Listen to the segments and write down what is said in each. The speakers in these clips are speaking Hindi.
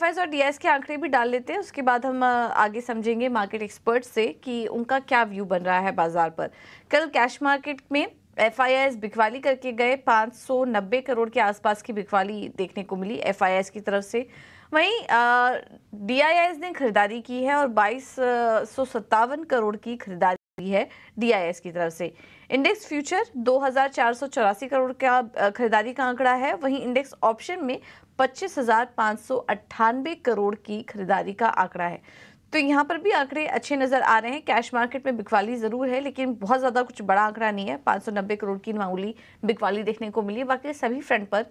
एफआईएस और डीआईएस के आंकड़े भी डाल लेते हैं, उसके बाद हम आगे समझेंगे मार्केट एक्सपर्ट से कि उनका क्या व्यू बन रहा है बाजार पर। कल कैश मार्केट में एफआईआईएस बिकवाली करके गए, 590 करोड़ के आसपास की बिकवाली देखने को मिली एफआईआईएस की तरफ से। वहीं डीआईआईएस ने खरीदारी की है और 2257 करोड़ की खरीदारी की है डीआईएस की तरफ से। इंडेक्स फ्यूचर 2484 करोड़ का खरीदारी का आंकड़ा है। वहीं इंडेक्स ऑप्शन में 25,598 करोड़ की खरीदारी का आंकड़ा है। तो यहाँ पर भी आंकड़े अच्छे नजर आ रहे हैं। कैश मार्केट में बिकवाली जरूर है, लेकिन बहुत ज्यादा कुछ बड़ा आंकड़ा नहीं है। 590 करोड़ की मामूली बिकवाली देखने को मिली, बाकी सभी फ्रंट पर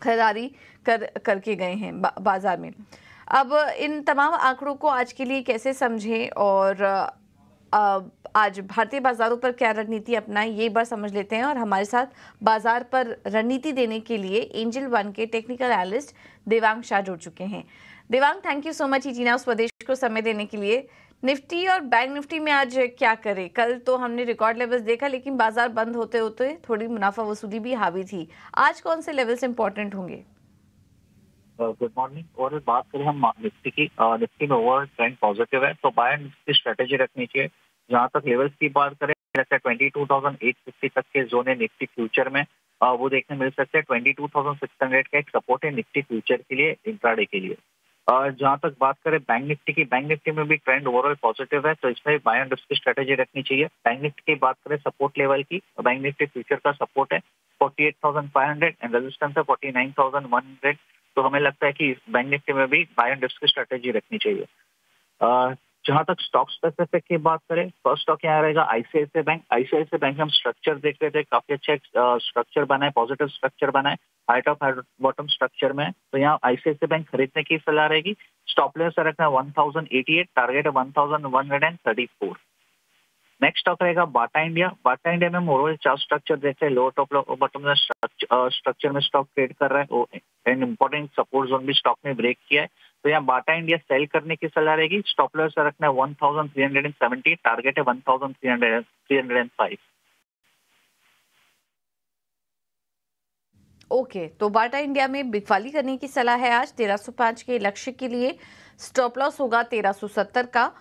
खरीदारी करके गए हैं बाजार में। अब इन तमाम आंकड़ों को आज के लिए कैसे समझें और आज भारतीय बाजारों पर क्या रणनीति अपनाएं, ये एक बार समझ लेते हैं। और हमारे साथ बाजार पर रणनीति देने के लिए एंजल वन के टेक्निकल एनालिस्ट देवांग शाह जुड़ चुके हैं। Devang, thank you so much इजीना स्वदेश को समय देने के लिए। निफ्टी और बैंक निफ्टी में आज क्या करें? कल तो हमने रिकॉर्ड लेवल्स देखा, लेकिन बाजार बंद होते होते थोड़ी मुनाफा वसूली भी हावी थी। आज कौन से लेवल्स इंपॉर्टेंट होंगे? Good morning. और बात करें हम निफ्टी की, निफ्टी में ओवरऑल ट्रेंड पॉजिटिव है, तो बाय एंड की स्ट्रेटेजी रखनी चाहिए। जहां तक लेवल्स की बात करें, 22,850 तक के जोन है निफ्टी फ्यूचर में, वो देखने मिल सकते हैं। 22,600 का एक सपोर्ट है निफ्टी फ्यूचर के लिए, इंट्राडे के लिए। जहां तक बात करें बैंक निफ्टी की, बैंक निफ्टी में भी ट्रेंड ओवरऑल पॉजिटिव है, तो इसमें बाय एंड की स्ट्रेटेजी रखनी चाहिए। बैंक निफ्टी की बात करें सपोर्ट लेवल की, बैंक निफ्टी फ्यूचर का सपोर्ट है 48,500 एंड रेजिस्टेंस है 49,100। तो हमें लगता है कि बैंक निफ्टी में भी बाय एंड की स्ट्रेटेजी रखनी चाहिए। जहां तक स्टॉक स्पेसिफिक की बात करें, फर्स्ट स्टॉक यहाँ रहेगा आईसीआईसीआई बैंक। आईसीआईसीआई बैंक में हम स्ट्रक्चर देख रहे थे, काफी अच्छा स्ट्रक्चर बना है, पॉजिटिव स्ट्रक्चर बना है, high top high bottom structure में। तो यहाँ आईसीआईसीआई बैंक खरीदने की सलाह रहेगी। स्टॉप लॉस रखना 1088, टारगेट है 1134। नेक्स्ट स्टॉक रहेगा बाटा इंडिया। बाटा इंडिया में हम ओवरऑल चार्ट स्ट्रक्चर देखते हैं, लोअर टॉप बॉटम में स्ट्रक्चर में स्टॉक ट्रेड कर रहा है एंड इंपॉर्टेंट सपोर्ट जोन भी स्टॉक ने ब्रेक किया है। तो यहाँ बाटा इंडिया सेल करने की सलाह रहेगी। स्टॉप लॉस रखना है 1370, टारगेट है 1305। ओके, तो बाटा इंडिया में बिकवाली करने की सलाह है आज 1305 के लक्ष्य के लिए। स्टॉप लॉस होगा 1370 का।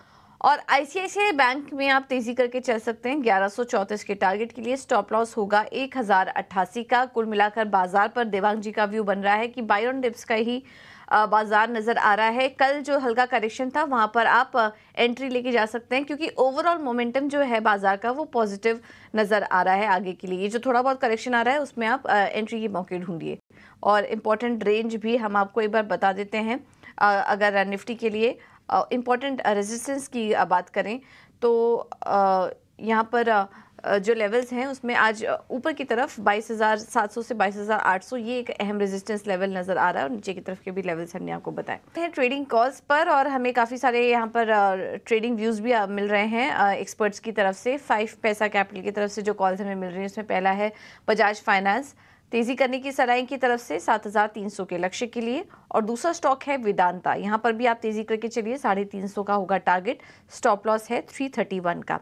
और आईसीआईसीआई बैंक में आप तेजी करके चल सकते हैं 1134 के टारगेट के लिए। स्टॉप लॉस होगा 1088 का। कुल मिलाकर बाजार पर देवांग जी का व्यू बन रहा है कि बाय ऑन डिप्स का ही बाजार नजर आ रहा है। कल जो हल्का करेक्शन था वहां पर आप एंट्री लेके जा सकते हैं, क्योंकि ओवरऑल मोमेंटम जो है बाजार का वो पॉजिटिव नजर आ रहा है आगे के लिए। ये जो थोड़ा बहुत करेक्शन आ रहा है उसमें आप एंट्री के मौके ढूंढिए। और इम्पोर्टेंट रेंज भी हम आपको एक बार बता देते हैं। अगर निफ्टी के लिए इम्पॉर्टेंट रेजिस्टेंस की बात करें तो यहाँ पर जो लेवल्स हैं उसमें आज ऊपर की तरफ 22,700 से 22,800 ये एक अहम रेजिस्टेंस लेवल नजर आ रहा है, और नीचे की तरफ के भी लेवल्स हमने आपको बताए हैं ट्रेडिंग कॉल्स पर। और हमें काफ़ी सारे यहाँ पर ट्रेडिंग व्यूज़ भी मिल रहे हैं एक्सपर्ट्स की तरफ से। 5 पैसा कैपिटल की तरफ से जो कॉल्स हमें मिल रही हैं उसमें पहला है बजाज फाइनेंस, तेजी करने की सलाह की तरफ से 7,300 के लक्ष्य के लिए। और दूसरा स्टॉक है वेदांता, यहाँ पर भी आप तेजी करके चलिए, 350 का होगा टारगेट। स्टॉप लॉस है 331 का।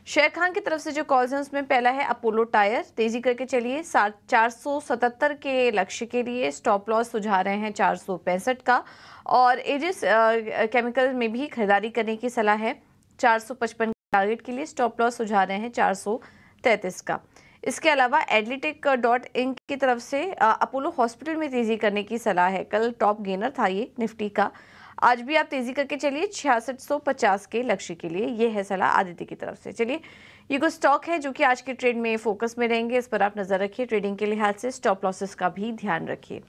शेर खान की तरफ से जो कॉल्स हैं उसमें पहला है अपोलो टायर, तेजी करके चलिए 477 के लक्ष्य के लिए। स्टॉप लॉस सुझा रहे हैं 465 का। और एजिस केमिकल में भी खरीदारी करने की सलाह है 455 टारगेट के लिए। स्टॉप लॉस सुझा रहे हैं 433 का। इसके अलावा एडलिटिक.इंक की तरफ से अपोलो हॉस्पिटल में तेजी करने की सलाह है। कल टॉप गेनर था ये निफ्टी का। आज भी आप तेजी करके चलिए 6650 के लक्ष्य के लिए। ये है सलाह आदित्य की तरफ से। चलिए, ये कुछ स्टॉक है जो कि आज के ट्रेड में फोकस में रहेंगे, इस पर आप नजर रखिए। ट्रेडिंग के लिहाज से स्टॉप लॉसेस का भी ध्यान रखिए।